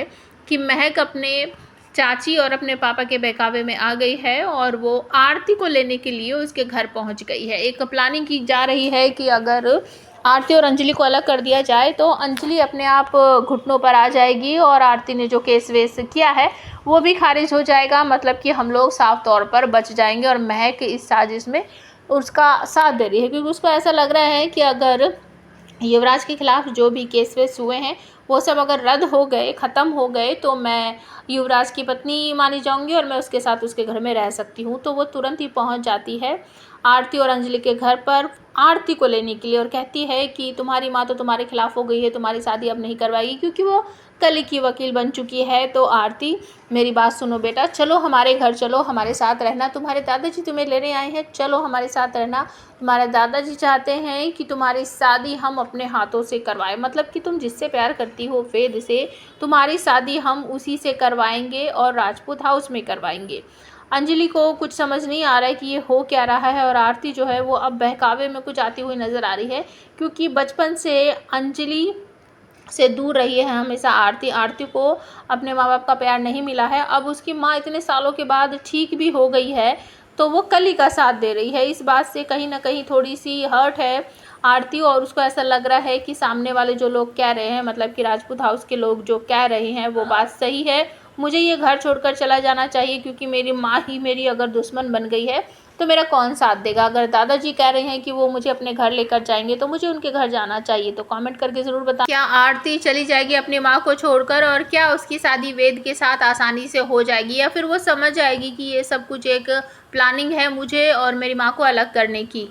है कि महक अपने चाची और अपने पापा के बहकावे में आ गई है और वो आरती को लेने के लिए उसके घर पहुंच गई है। एक प्लानिंग की जा रही है कि अगर आरती और अंजलि को अलग कर दिया जाए तो अंजलि अपने आप घुटनों पर आ जाएगी और आरती ने जो केस वेस किया है वो भी खारिज हो जाएगा, मतलब कि हम लोग साफ तौर पर बच जाएंगे। और महक इस साजिश में उसका साथ दे रही है क्योंकि उसको ऐसा लग रहा है कि अगर युवराज के खिलाफ जो भी केस वेस हुए हैं वो सब अगर रद्द हो गए, ख़त्म हो गए, तो मैं युवराज की पत्नी मानी जाऊंगी और मैं उसके साथ उसके घर में रह सकती हूँ। तो वो तुरंत ही पहुँच जाती है आरती और अंजलि के घर पर आरती को लेने के लिए और कहती है कि तुम्हारी माँ तो तुम्हारे खिलाफ हो गई है, तुम्हारी शादी अब नहीं करवाएगी क्योंकि वो कली की वकील बन चुकी है। तो आरती मेरी बात सुनो बेटा, चलो हमारे घर, चलो हमारे साथ रहना, तुम्हारे दादाजी तुम्हें लेने आए हैं, चलो हमारे साथ रहना। तुम्हारे दादाजी चाहते हैं कि तुम्हारी शादी हम अपने हाथों से करवाएं, मतलब कि तुम जिससे प्यार करती हो वेद से, तुम्हारी शादी हम उसी से करवाएंगे और राजपूत हाउस में करवाएंगे। अंजलि को कुछ समझ नहीं आ रहा है कि ये हो क्या रहा है और आरती जो है वो अब बहकावे में कुछ आती हुई नज़र आ रही है क्योंकि बचपन से अंजलि से दूर रही है हमेशा आरती को अपने माँ बाप का प्यार नहीं मिला है। अब उसकी माँ इतने सालों के बाद ठीक भी हो गई है तो वो कली का साथ दे रही है। इस बात से कहीं ना कहीं थोड़ी सी हर्ट है आरती और उसको ऐसा लग रहा है कि सामने वाले जो लोग कह रहे हैं, मतलब कि राजपूत हाउस के लोग जो कह रहे हैं वो बात सही है, मुझे ये घर छोड़कर चला जाना चाहिए क्योंकि मेरी माँ ही मेरी अगर दुश्मन बन गई है तो मेरा कौन साथ देगा। अगर दादाजी कह रहे हैं कि वो मुझे अपने घर लेकर जाएंगे तो मुझे उनके घर जाना चाहिए। तो कमेंट करके ज़रूर बताएं, क्या आरती चली जाएगी अपनी माँ को छोड़कर और क्या उसकी शादी वेद के साथ आसानी से हो जाएगी या फिर वो समझ जाएगी कि ये सब कुछ एक प्लानिंग है मुझे और मेरी माँ को अलग करने की।